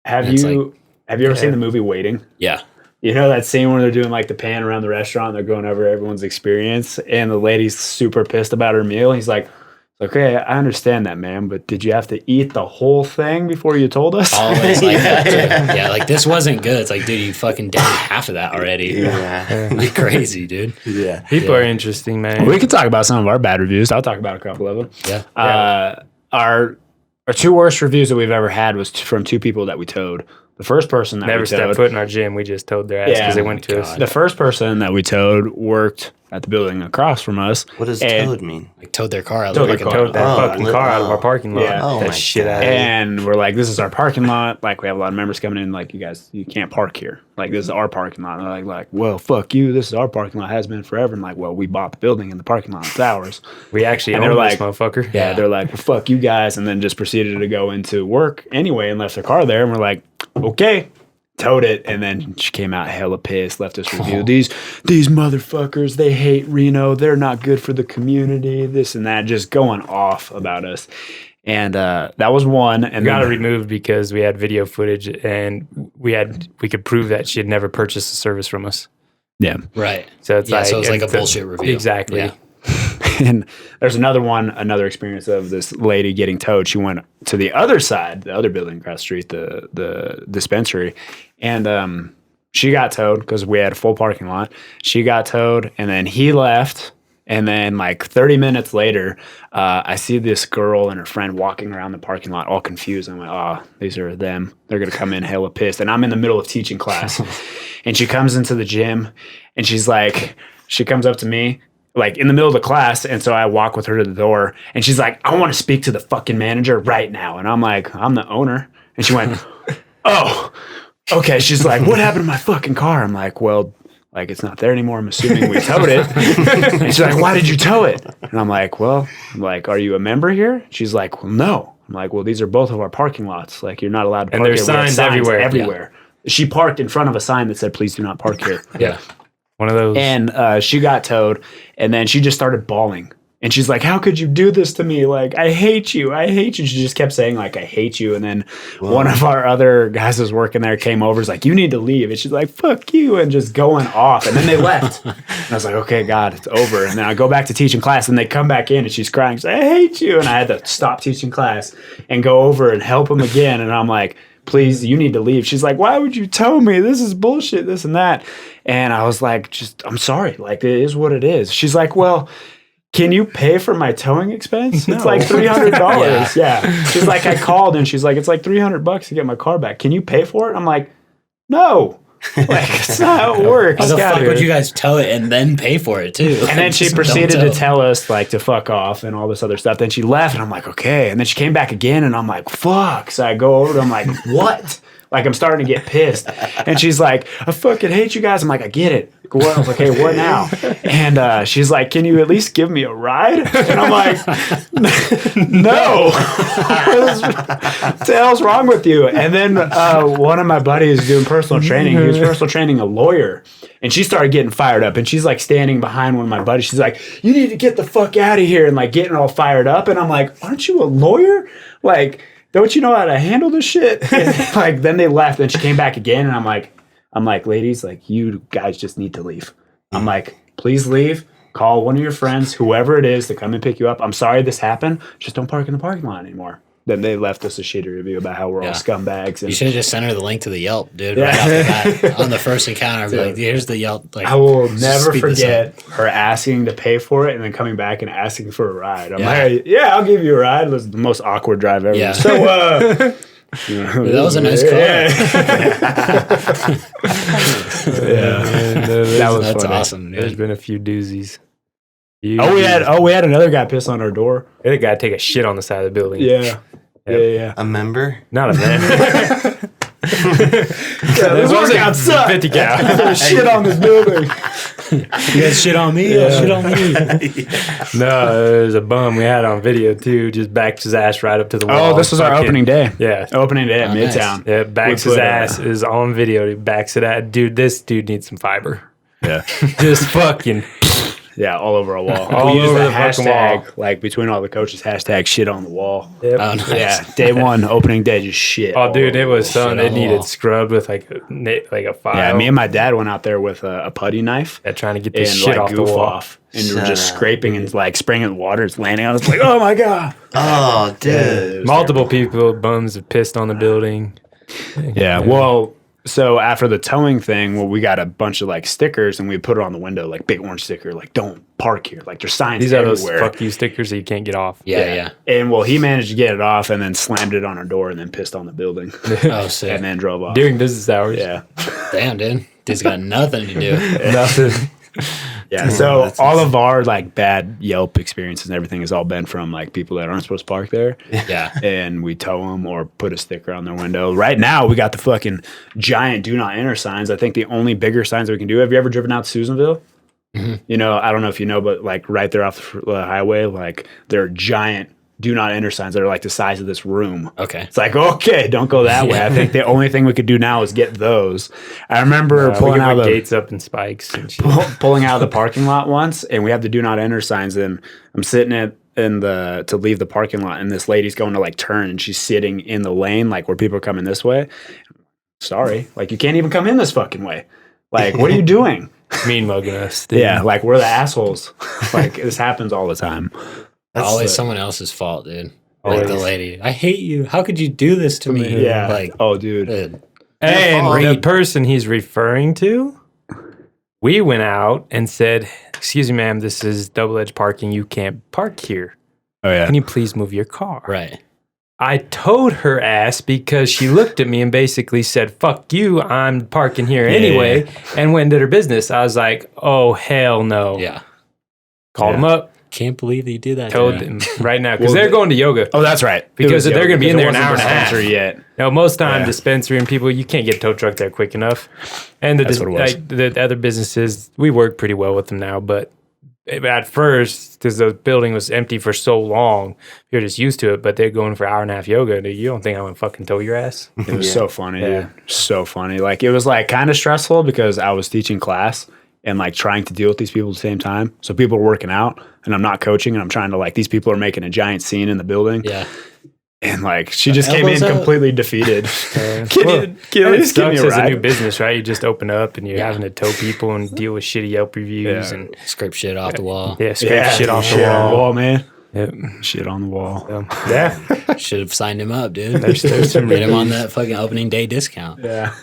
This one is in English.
Have you ever seen the movie Waiting? Yeah. You know that scene where they're doing like the pan around the restaurant and they're going over everyone's experience and the lady's super pissed about her meal. He's like, okay, I understand that, ma'am, but did you have to eat the whole thing before you told us? Always like that, too. Yeah, like, this wasn't good. It's like, dude, you fucking down half of that already. Yeah. Like, crazy, dude. Yeah. People are interesting, man. We could talk about some of our bad reviews. I'll talk about a couple of them. Yeah. Our two worst reviews that we've ever had was from two people that we towed. The first person that Never we stepped towed, foot in our gym. We just towed their ass because they went to us. the first person that we towed worked at the building across from us. What does towed mean? Like, towed their car out. Towed Like, their Towed that fucking car out of our parking lot. Yeah. Oh that my shit God. out of here. And we're like, this is our parking lot. Like, we have a lot of members coming in. Like, you guys, you can't park here. Like, this is our parking lot. And they're like, well, fuck you. This is our parking lot. Has been forever. And like, well, we bought the building and the parking lot. It's ours. We actually And own they're this like- motherfucker. Yeah, they're like, well, fuck you guys. And then just proceeded to go into work anyway and left their car there. And we're like, okay. Towed it, and then she came out hella pissed, left us a review. These motherfuckers, they hate Reno. They're not good for the community, this and that, just going off about us. And that was one. And We got then, it removed because we had video footage and we could prove that she had never purchased a service from us. yeah. Right. So it's So it's like a bullshit review. Exactly. Yeah. And there's another experience of this lady getting towed. She went to the other side, the other building across the street, the dispensary, and she got towed because we had a full parking lot. She got towed, and then he left. And then like 30 minutes later, I see this girl and her friend walking around the parking lot all confused. I'm like, oh, these are them. They're going to come in hella pissed. And I'm in the middle of teaching class. And she comes into the gym and she comes up to me like in the middle of the class. And so I walk with her to the door and she's like, I want to speak to the fucking manager right now. And I'm like, I'm the owner. And she went, oh, okay. She's like, what happened to my fucking car? I'm like, well, like, it's not there anymore. I'm assuming we towed it. And she's like, why did you tow it? And I'm like, are you a member here? She's like, well, no. I'm like, well, these are both of our parking lots. Like, you're not allowed to park And here. there's We have signs everywhere. Everywhere. Yeah. She parked in front of a sign that said, please do not park here. Yeah. One of those. And she got towed. And then she just started bawling. And she's like, how could you do this to me? Like, I hate you. I hate you. She just kept saying, like, I hate you. And then one of our other guys who was working there came over. Is like, you need to leave. And she's like, fuck you. And just going off. And then they left. And I was like, okay, God, it's over. And then I go back to teaching class. And they come back in. And she's crying. She's like, I hate you. And I had to stop teaching class and go over and help them again. And I'm like, please, you need to leave. She's like, why would you tow me? This is bullshit, this and that. And I was like, I'm sorry. Like, it is what it is. She's like, well, can you pay for my towing expense? No. It's like $300. Yeah. She's like, I called and she's like, it's like $300 to get my car back. Can you pay for it? I'm like, no. Like, it's not how it works. How the fuck would you guys tow it and then pay for it too? And then she proceeded to tell us like to fuck off and all this other stuff. Then she left and I'm like, okay. And then she came back again and I'm like, fuck. So I go over to her, I'm like, what? Like, I'm starting to get pissed. And she's like, I fucking hate you guys. I'm like, I get it. What? I was like, hey, what now? And she's like, can you at least give me a ride? And I'm like, no. What the hell's wrong with you? And then one of my buddies doing personal training, he was personal training a lawyer. And she started getting fired up. And she's like standing behind one of my buddies. She's like, you need to get the fuck out of here. And like getting all fired up. And I'm like, aren't you a lawyer? Like, don't you know how to handle this shit? And, like, then they left and she came back again. And I'm like, ladies, like, you guys just need to leave. I'm like, please leave. Call one of your friends, whoever it is, to come and pick you up. I'm sorry this happened. Just don't park in the parking lot anymore. Then they left us a shitty review about how we're all scumbags. And you should have just sent her the link to the Yelp, dude. Right off the bat. On the first encounter, be like, here's the Yelp. Like, I will never forget her asking to pay for it and then coming back and asking for a ride. I'm like, yeah, I'll give you a ride. It was the most awkward drive ever. Yeah. So, that was a nice car. That was That's funny. awesome, dude. There's been a few doozies. We had another guy piss on our door. We had a guy take a shit on the side of the building. Yeah. Yeah. A member? Not a man. This workout sucked. 50 cal. Shit on this building. You guys shit on me? Yeah. Shit on me. No, it was a bum we had on video too. Just backed his ass right up to the wall. Oh, this was our opening day. Yeah. Opening day at nice. Midtown. Yeah, backs his ass is on video. He backs it at. Dude, this dude needs some fiber. Yeah. Just fucking. Yeah, all over a wall. All we use over the the fucking hashtag, wall. like between all the coaches, hashtag shit on the wall. Yep. Oh, nice. Yeah, day one, opening day, just shit. Oh, dude, it was something. on It the needed wall. scrubbed with like a file. Yeah, me and my dad went out there with a putty knife trying to get and this shit like off the goof wall. off. And we were just scraping and like spraying in the water. It's landing on us like, oh my God. Oh, dude. It was Multiple people, bums, have pissed on the building. Yeah, well, so after the towing thing, well, we got a bunch of like stickers and we put it on the window, like big orange sticker, like don't park here. Like there's signs These are those everywhere. fuck you stickers that you can't get off. Yeah. And well, he managed to get it off and then slammed it on our door and then pissed on the building Oh, sick. and then drove off. During business hours. Yeah. Damn, dude. Dude's got nothing to do. Nothing. Yeah. So all of our like bad Yelp experiences and everything has all been from like people that aren't supposed to park there. Yeah. And we tow them or put a sticker on their window. Right now, we got the fucking giant do not enter signs. I think the only bigger signs that we can do. Have you ever driven out to Susanville? Mm-hmm. You know, I don't know if you know, but like right there off the highway, like there are giant do not enter signs that are like the size of this room. Okay. It's like, okay, don't go that way. I think the only thing we could do now is get those. I remember We pulling can out put the gates up and spikes and shit. pulling out of the parking lot once, and we have the do not enter signs. And I'm sitting to leave the parking lot, and this lady's going to like turn, and she's sitting in the lane, like where people are coming this way. Sorry, like you can't even come in this fucking way. Like, what are you doing? Mean mugging us. Dude. Yeah, like we're the assholes. Like this happens all the time. Always someone else's fault, dude. Always. Like the lady. I hate you. How could you do this to me? Yeah. Like, Oh, dude. dude. And fault. the person he's referring to, we went out and said, "Excuse me, ma'am, this is double-edged parking. You can't park here. Oh yeah. Can you please move your car?" Right. I towed her ass because she looked at me and basically said, "Fuck you, I'm parking here anyway," and went and did her business. I was like, "Oh, hell no." Yeah. Called them up, Can't believe that you did that. told to me. them right now because Well, they're going to yoga. Oh, that's right. Because they're gonna be in there an It hour and a half. dispensary yet. Now, most time, Yeah. dispensary and people, you can't get a tow truck there quick enough. And That's what it was. like, the other businesses, we work pretty well with them now, but at first, because the building was empty for so long, you're just used to it, but they're going for hour and a half yoga. Dude, you don't think I'm going to fucking tow your ass? It was so funny, Yeah. dude. So funny. Like it was like kind of stressful because I was teaching class and like trying to deal with these people at the same time. So people are working out and I'm not coaching and I'm trying to like these people are making a giant scene in the building. Yeah. And like she just came in elbows out. completely defeated. Well, Can you it just give me sucks a as a new ride? business, right? You just open up and you're Yeah. having to tow people and deal with shitty Yelp reviews Yeah. and Scrape shit off the wall. scrape shit off the shit on the wall. wall, man. Yep. Shit on the wall. Yeah. Should have signed him up, dude. There's some Get him on that fucking opening day discount. Yeah.